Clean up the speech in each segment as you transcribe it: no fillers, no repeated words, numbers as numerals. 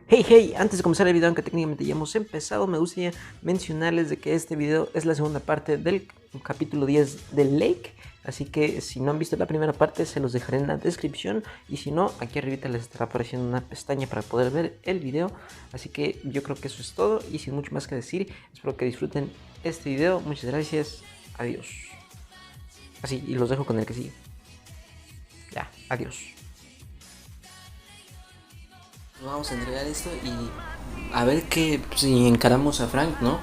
Hey, antes de comenzar el video, aunque técnicamente ya hemos empezado, me gustaría mencionarles de que este video es la segunda parte del capítulo 10 del Lake. Así que si no han visto la primera parte, se los dejaré en la descripción. Y si no, aquí arribita les estará apareciendo una pestaña para poder ver el video. Así que yo creo que eso es todo. Y sin mucho más que decir, espero que disfruten este video. Muchas gracias. Adiós. Así, y los dejo con el que sigue. Ya, adiós. Vamos a entregar esto y a ver qué si encaramos a Frank, ¿no?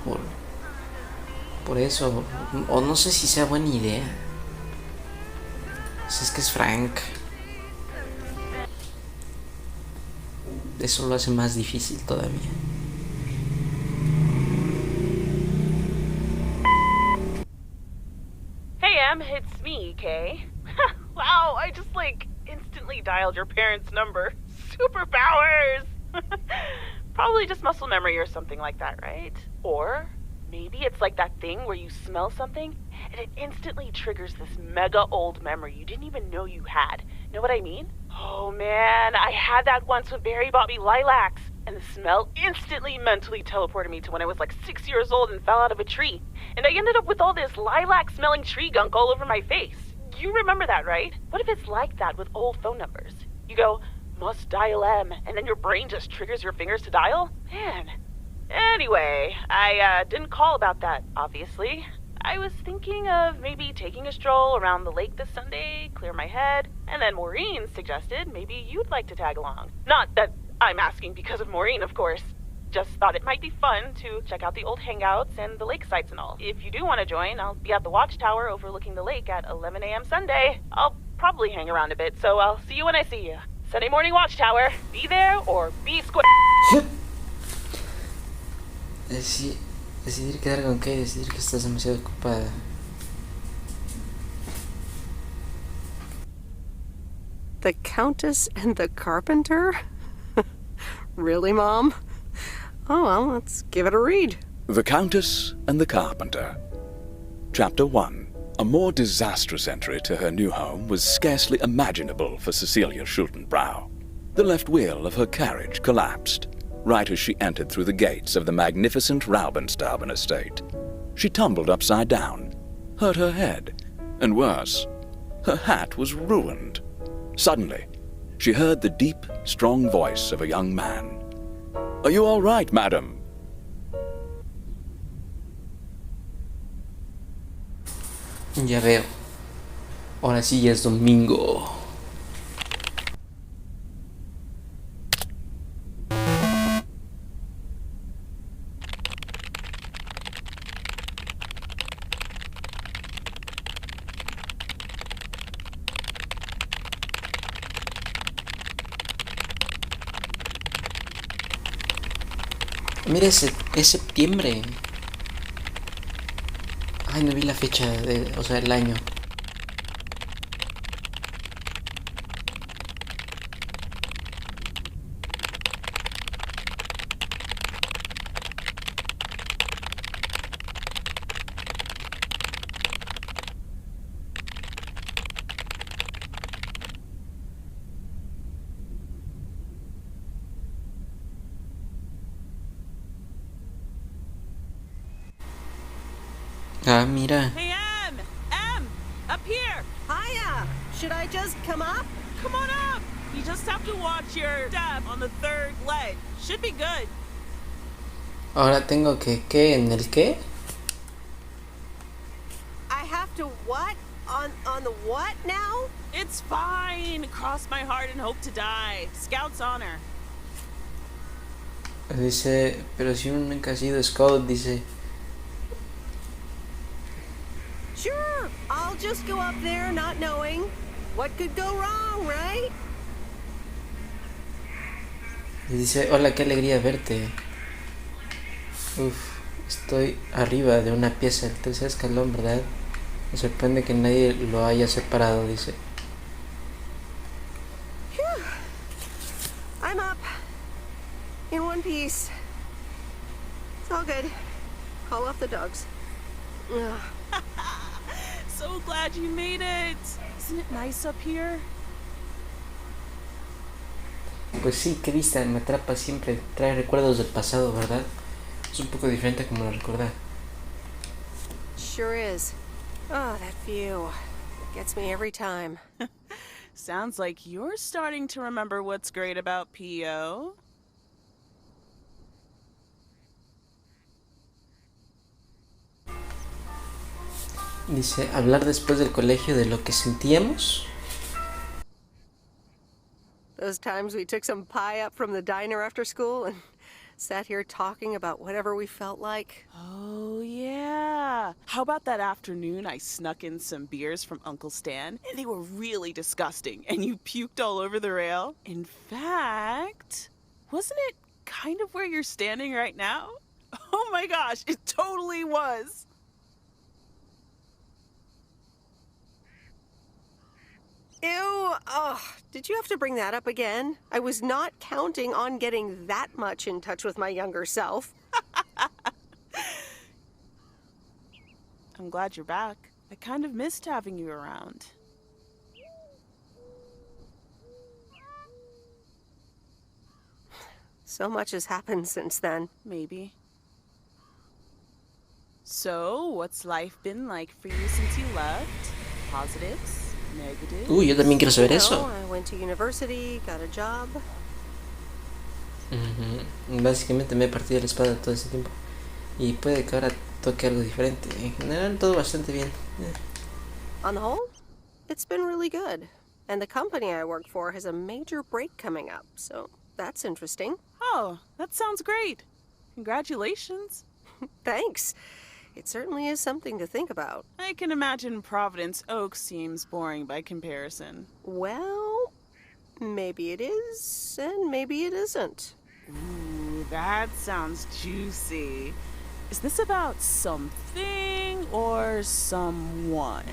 Por eso. O no sé si sea buena idea. Si es que es Frank. Eso lo hace más difícil todavía. Hey Em, it's me, Kay. Wow, I just instantly dialed your parents' number. Superpowers! Probably just muscle memory or something like that, right? Or maybe it's like that thing where you smell something and it instantly triggers this mega old memory you didn't even know you had. Know what I mean? Oh man, I had that once when Barry bought me lilacs, and the smell instantly mentally teleported me to when I was like 6 years old and fell out of a tree. And I ended up with all this lilac-smelling tree gunk all over my face. You remember that, right? What if it's like that with old phone numbers? You go, must dial M, and then your brain just triggers your fingers to dial? Man. Anyway, I didn't call about that, obviously. I was thinking of maybe taking a stroll around the lake this Sunday, clear my head, and then Maureen suggested maybe you'd like to tag along. Not that I'm asking because of Maureen, of course. Just thought it might be fun to check out the old hangouts and the lake sites and all. If you do want to join, I'll be at the watchtower overlooking the lake at 11 a.m. Sunday. I'll probably hang around a bit, so I'll see you when I see you. Sunday morning watchtower. Be there or be square. Decidir quedar con Kay, decidir que estás demasiado ocupada. The Countess and the Carpenter? Really, Mom? Oh, well, let's give it a read. The Countess and the Carpenter. Chapter 1. A more disastrous entry to her new home was scarcely imaginable for Cecilia Schultenbrow. The left wheel of her carriage collapsed, right as she entered through the gates of the magnificent Raubenstaben estate. She tumbled upside down, hurt her head, and worse, her hat was ruined. Suddenly, she heard the deep, strong voice of a young man. "Are you all right, madam?" Ya veo. Ahora sí ya es domingo. Mira, es septiembre. Ay, no vi la fecha, o sea, el año. Ah, mira. Hey Em! Em! Up here! Hiya! Should I just come up? Come on up! You just have to watch your step on the third leg. Should be good. Ahora tengo que, ¿qué? ¿En el qué? I have to what? On the what now? It's fine. Cross my heart and hope to die. Scout's honor. Dice, pero si uno nunca ha sido scout, dice. Sure, I'll just go up there not knowing. What could go wrong, right? Y dice, hola, qué alegría verte. Uf, estoy arriba de una pieza del tercer escalón, ¿verdad? Me sorprende que nadie lo haya separado, dice. Phew. I'm up. In one piece. It's all good. Call off the dogs. Ugh. So glad you made it. Isn't it nice up here? Pues sí, qué vista me atrapa siempre. Trae recuerdos del pasado, ¿verdad? Es un poco diferente como lo recordar. Sure is. Oh, that view. It gets me every time. Sounds like you're starting to remember what's great about P.O. Dice, hablar después del colegio de lo que sentíamos. Those times we took some pie up from the diner after school and sat here talking about whatever we felt like. Oh, yeah. How about that afternoon I snuck in some beers from Uncle Stan, and they were really disgusting, and you puked all over the rail? In fact, wasn't it kind of where you're standing right now? Oh my gosh, it totally was. Ew! Oh, did you have to bring that up again? I was not counting on getting that much in touch with my younger self. I'm glad you're back. I kind of missed having you around. So much has happened since then. Maybe. So, what's life been like for you since you left? Positives? Negatives? Uy, yo también quiero saber You eso. know, I went to university, got a job. Básicamente me he partido la espada todo este tiempo. Y puede que ahora toque algo diferente. En general todo bastante bien. On the whole, it's been really good. And the company I work for has a major break coming up, so that's interesting. Oh, that sounds great. Congratulations. Thanks. It certainly is something to think about. I can imagine Providence Oaks seems boring by comparison. Well, maybe it is, and maybe it isn't. Ooh, that sounds juicy. Is this about something or someone?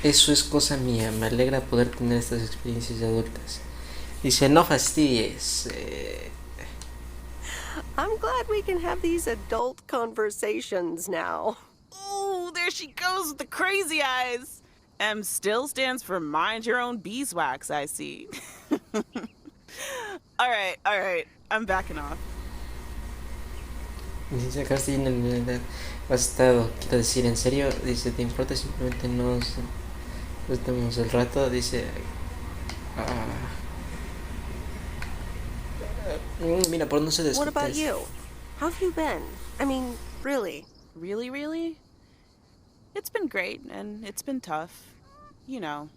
Eso es cosa mía. Me alegra poder tener estas experiencias de adultas. Dice, no fastidies. I'm glad we can have these adult conversations now. Ooh, there she goes with the crazy eyes. M still stands for mind your own beeswax, I see. All right. I'm backing off. Dice, acá estoy yendo en la bastado. Quiero decir, en serio. Dice, ¿te importa? Simplemente nos tomamos el rato. Dice, mira, por no se descontes. What about you? How have you been? I mean, really? Really? It's been great, and it's been tough. You know,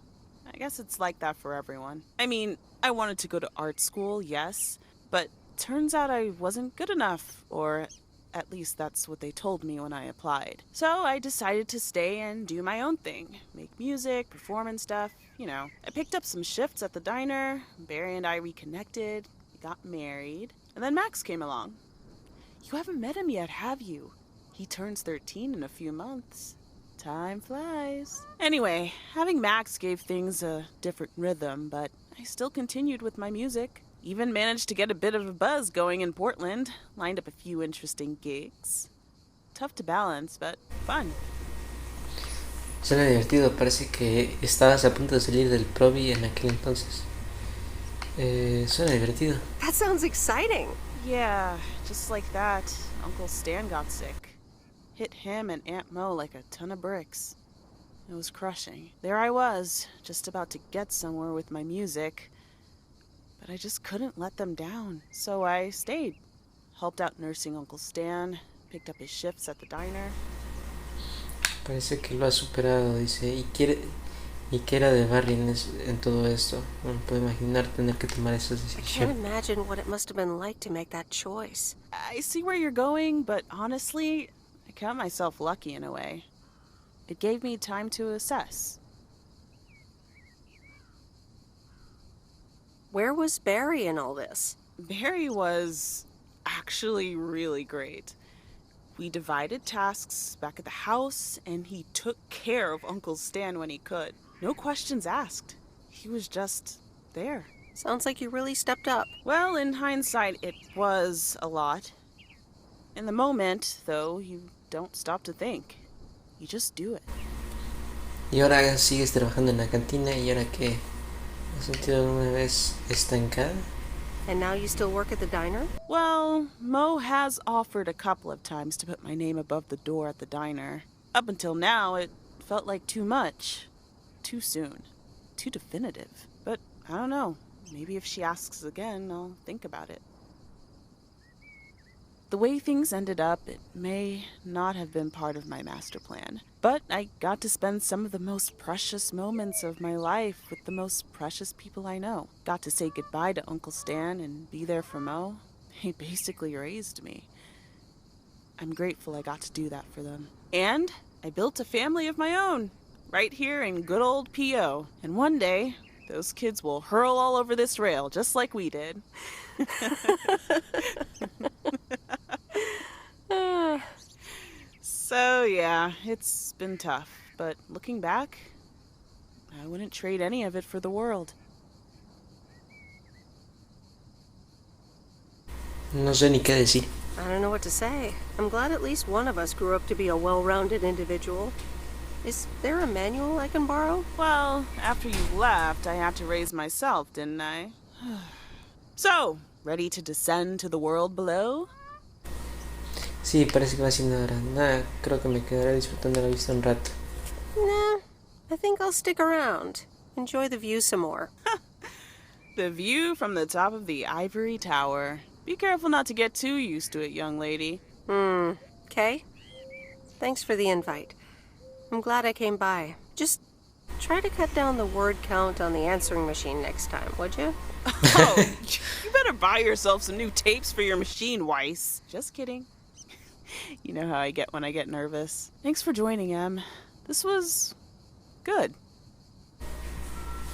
I guess it's like that for everyone. I mean, I wanted to go to art school, yes, but turns out I wasn't good enough, or at least that's what they told me when I applied. So I decided to stay and do my own thing, make music, perform and stuff, you know. I picked up some shifts at the diner, Barry and I reconnected, we got married, and then Max came along. You haven't met him yet, have you? He turns 13 in a few months. Time flies. Anyway, having Max gave things a different rhythm, but I still continued with my music. Even managed to get a bit of a buzz going in Portland. Lined up a few interesting gigs. Tough to balance, but fun. Suena divertido. Parece que estabas a punto de salir del probi en aquel entonces. Suena divertido. That sounds exciting. Yeah, just like that, Uncle Stan got sick. Hit him and Aunt Mo like a ton of bricks. It was crushing. There I was, just about to get somewhere with my music, but I just couldn't let them down. So I stayed. Helped out nursing Uncle Stan, picked up his shifts at the diner. Parece que lo ha superado, dice, y que era de Barry en todo esto. No puedo imaginar tener que tomar esas I can't decisiones. imagine what it must have been like to make that choice. I see where you're going, but honestly, I count myself lucky in a way. It gave me time to assess. Where was Barry in all this? Barry was actually really great. We divided tasks back at the house, and he took care of Uncle Stan when he could. No questions asked. He was just there. Sounds like you really stepped up. Well, in hindsight, it was a lot. In the moment, though, you don't stop to think. You just do it. Y ahora sigues trabajando en la cantina y ahora qué. ¿Has sentido alguna vez estancada? And now you still work at the diner? Well, Mo has offered a couple of times to put my name above the door at the diner. Up until now, it felt like too much. Too soon. Too definitive. But I don't know. Maybe if she asks again, I'll think about it. The way things ended up, it may not have been part of my master plan. But I got to spend some of the most precious moments of my life with the most precious people I know. Got to say goodbye to Uncle Stan and be there for Mo. He basically raised me. I'm grateful I got to do that for them. And I built a family of my own, right here in good old P.O. And one day, those kids will hurl all over this rail, just like we did. So, yeah, it's been tough. But looking back, I wouldn't trade any of it for the world. No sé ni qué decir. I don't know what to say. I'm glad at least one of us grew up to be a well-rounded individual. Is there a manual I can borrow? Well, after you left, I had to raise myself, didn't I? So, ready to descend to the world below? Sí, parece que va siendo hora. Nada, creo que me quedaré disfrutando la vista un rato. Nah, I think I'll stick around. Enjoy the view some more. The view from the top of the ivory tower. Be careful not to get too used to it, young lady. Okay. Thanks for the invite. I'm glad I came by. Just try to cut down the word count on the answering machine next time, would you? Oh, you better buy yourself some new tapes for your machine, Weiss. Just kidding. You know how I get when I get nervous. Thanks for joining, Em. This was good.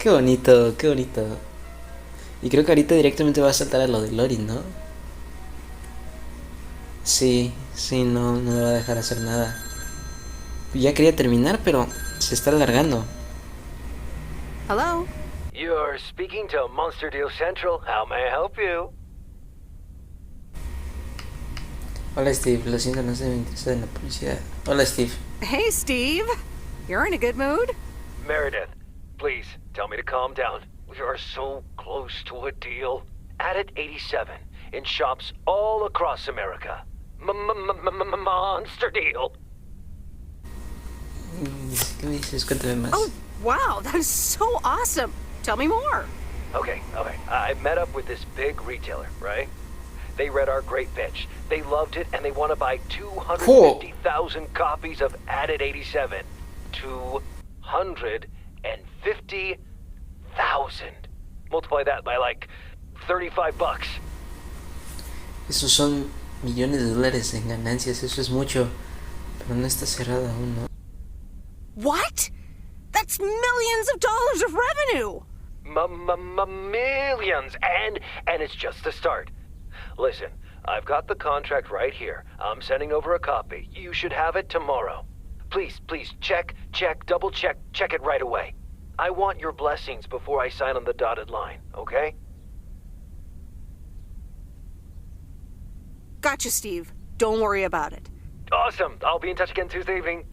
Qué bonito, qué bonito. Y creo que ahorita directamente va a saltar a lo de Lori, ¿no? Sí, no me va a dejar hacer nada. Ya quería terminar, pero se está alargando. Hello? You're speaking to Monster Deal Central. How may I help you? Hola Steve, lo siento, no sé, me interesa en la publicidad. Hola Steve. Hey, Steve. You're in a good mood? Meredith, please tell me to calm down. We are so close to a deal. Added 87 in shops all across America. Monster Deal. ¿Qué me dices? Cuéntame más. Oh, wow, that is so awesome. Tell me more. Okay. I met up with this big retailer, right? They read our great pitch. They loved it, and they want to buy 250,000 copies of Added 87. 250,000. Multiply that by like $35. Esos son millones de dólares en ganancias, eso es mucho. Pero no está cerrada aún, ¿no? What? That's millions of dollars of revenue. Millions, and it's just the start. Listen, I've got the contract right here. I'm sending over a copy. You should have it tomorrow. Please, check, double check it right away. I want your blessings before I sign on the dotted line, okay? Gotcha, Steve. Don't worry about it. Awesome. I'll be in touch again Tuesday evening.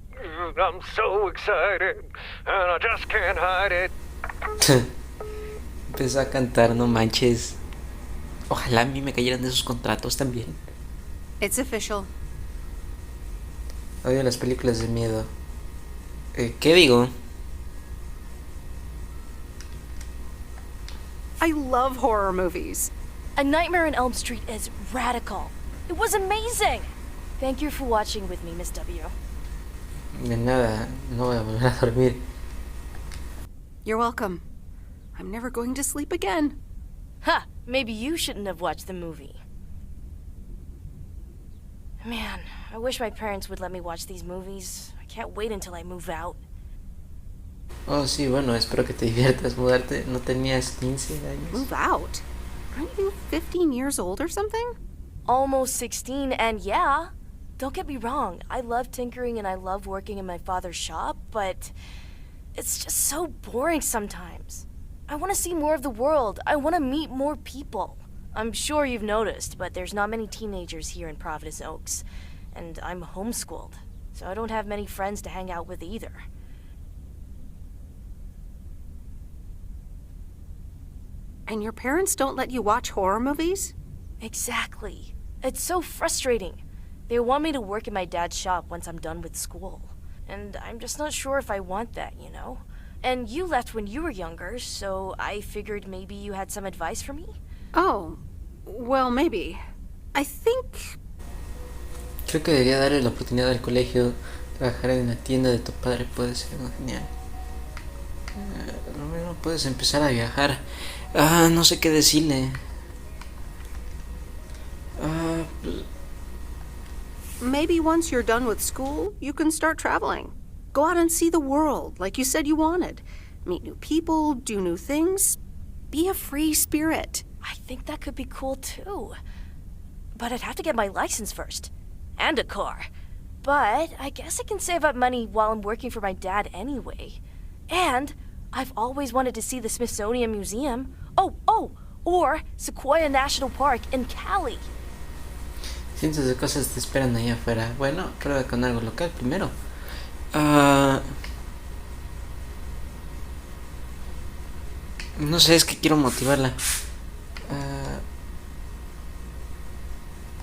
I'm so excited, and I just can't hide it. Empezó a cantar, no manches. Ojalá a mí me cayeran de esos contratos también. It's official. Odio las películas de miedo. ¿Qué digo? I love horror movies. A Nightmare on Elm Street is radical. It was amazing. Thank you for watching with me, Miss W. De nada, no voy a volver a dormir. You're welcome. I'm never going to sleep again. Ha! Maybe you shouldn't have watched the movie. Man, I wish my parents would let me watch these movies. I can't wait until I move out. Oh, sí, bueno, espero que te diviertas. Mudarte, ¿no tenías 15 años? Move out? Aren't you 15 years old or something? Almost 16, and yeah. Don't get me wrong, I love tinkering and I love working in my father's shop, but it's just so boring sometimes. I want to see more of the world. I want to meet more people. I'm sure you've noticed, but there's not many teenagers here in Providence Oaks. And I'm homeschooled, so I don't have many friends to hang out with either. And your parents don't let you watch horror movies? Exactly. It's so frustrating. They want me to work in my dad's shop once I'm done with school. And I'm just not sure if I want that, you know? And you left when you were younger, so I figured maybe you had some advice for me? Oh, well, maybe. I think... Creo que debería darle la oportunidad al colegio. Trabajar en la tienda de tu padre puede ser algo genial. Luego puedes empezar a viajar. No sé qué decirle. Maybe once you're done with school, you can start traveling. Go out and see the world, like you said you wanted. Meet new people, do new things. Be a free spirit. I think that could be cool too. But I'd have to get my license first. And a car. But I guess I can save up money while I'm working for my dad anyway. And I've always wanted to see the Smithsonian Museum. Or Sequoia National Park in Cali. Cientos de cosas te esperan allá afuera. Bueno, prueba con algo local primero. No sé, es que quiero motivarla.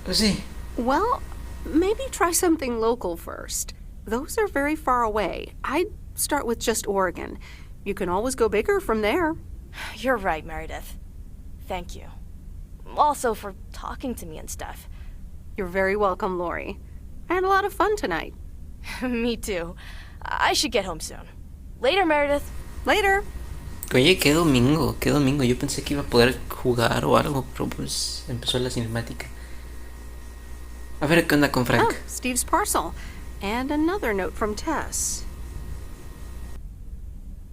Pues sí. Well, maybe try something local first. Those are very far away. I'd start with just Oregon. You can always go bigger from there. You're right, Meredith. Thank you. Also for talking to me and stuff. You're very welcome, Lori. I had a lot of fun tonight. Me too. I should get home soon. Later, Meredith. Later. Oye, qué domingo. Yo pensé que iba a poder jugar o algo, pero pues empezó la cinemática. A ver qué onda con Frank. Oh, Steve's parcel. And another note from Tess.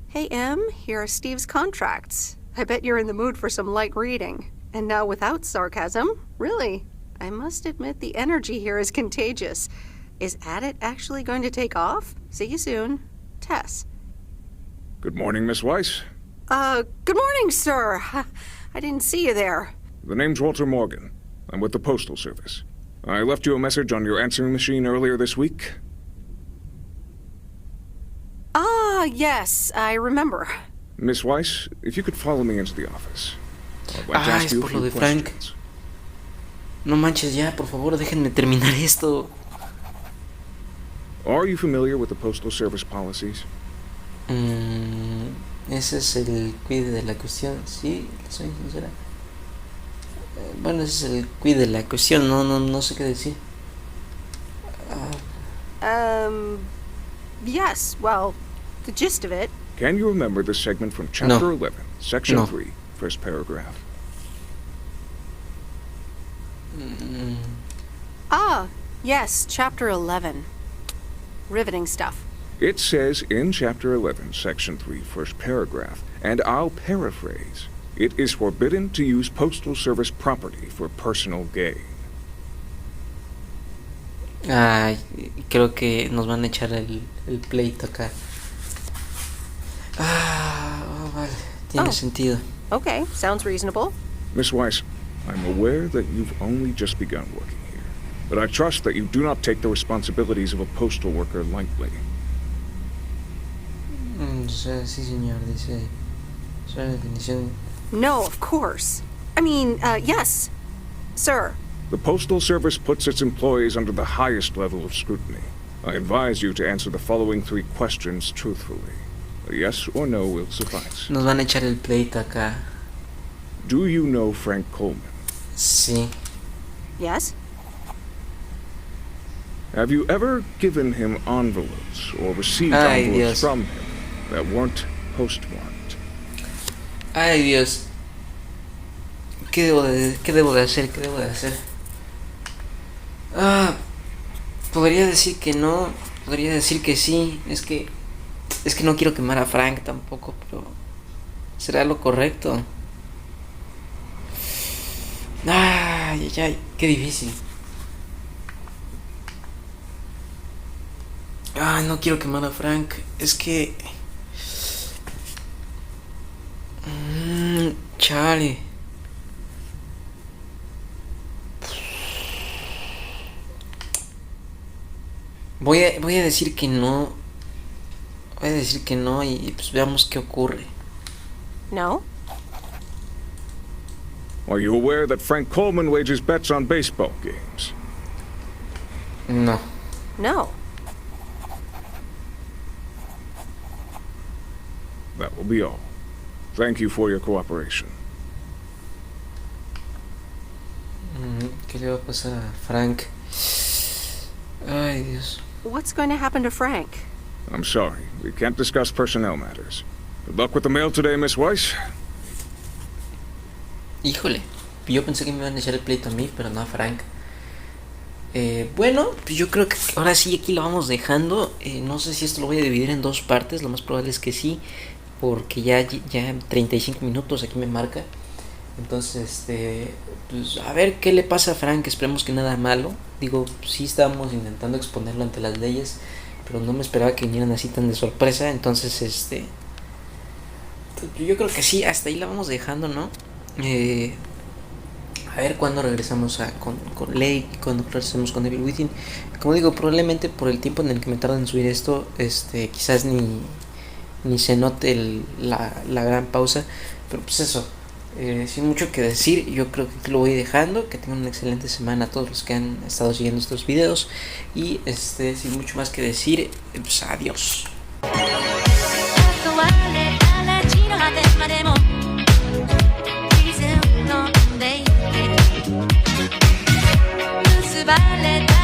Hey, Em, here are Steve's contracts. I bet you're in the mood for some light reading. And now without sarcasm, really, I must admit the energy here is contagious. Is Adit actually going to take off? See you soon. Tess. Good morning, Miss Weiss. Good morning, sir. I didn't see you there. The name's Walter Morgan. I'm with the Postal Service. I left you a message on your answering machine earlier this week. Ah, yes, I remember. Miss Weiss, if you could follow me into the office. I'd like to ask Es you a por lo few de Frank. questions. No manches ya, por favor, déjenme terminar esto. Are you familiar with the Postal Service policies? Ese es el quid de la cuestión. Sí, soy sincera. Bueno, ese es el quid de la cuestión. No sé qué decir. Yes, well, the gist of it. Can you remember the segment from Chapter 11, Section 3, first paragraph? Ah, yes, Chapter 11. Riveting stuff. It says in Chapter 11, Section 3, first paragraph, and I'll paraphrase, it is forbidden to use Postal Service property for personal gain. Ay, creo que nos van a echar el pleito acá. Vale, tiene sentido. Okay, sounds reasonable. Miss Weiss, I'm aware that you've only just begun working here, but I trust that you do not take the responsibilities of a postal worker lightly. Sí, señor, dice. Es una definición. No, of course. I mean, yes, sir. The Postal Service puts its employees under the highest level of scrutiny. I advise you to answer the following 3 questions truthfully. A yes or no will suffice. Nos van a echar el pleito acá. Do you know Frank Coleman? Sí. Yes? Have you ever given him envelopes or received Ay, envelopes Dios. from him that weren't postmarked? Ay, Dios. ¿Qué debo de hacer? Podría decir que no, podría decir que sí. Es que no quiero quemar a Frank tampoco, pero será lo correcto. Ay, qué difícil. No quiero quemar a Frank. Es que... chale. Voy a decir que no. Voy a decir que no y pues veamos qué ocurre. No? Are you aware that Frank Coleman wages bets on baseball games? No. No. That will be all. Thank you for your cooperation. ¿Qué le va a pasar a Frank? Ay, Dios. What's going to happen to Frank? I'm sorry, we can't discuss personnel matters. Good luck with the mail today, Miss Weiss. Híjole, yo pensé que me iban a echar el pleito a mí, pero no a Frank. Bueno, pues yo creo que ahora sí aquí lo vamos dejando. No sé si esto lo voy a dividir en dos partes, lo más probable es que sí, porque ya 35 minutos aquí me marca. Entonces, pues a ver qué le pasa a Frank, esperemos que nada malo. Digo, sí estábamos intentando exponerlo ante las leyes, pero no me esperaba que vinieran así tan de sorpresa. Entonces, yo creo que sí, hasta ahí la vamos dejando, ¿no? A ver cuándo regresamos con Lake, cuándo regresamos con Evil Within. Como digo, probablemente por el tiempo en el que me tarda en subir esto, quizás ni se note la gran pausa. Pero pues eso, sin mucho que decir, yo creo que aquí lo voy dejando. Que tengan una excelente semana a todos los que han estado siguiendo estos videos. Y sin mucho más que decir, pues adiós. Vale.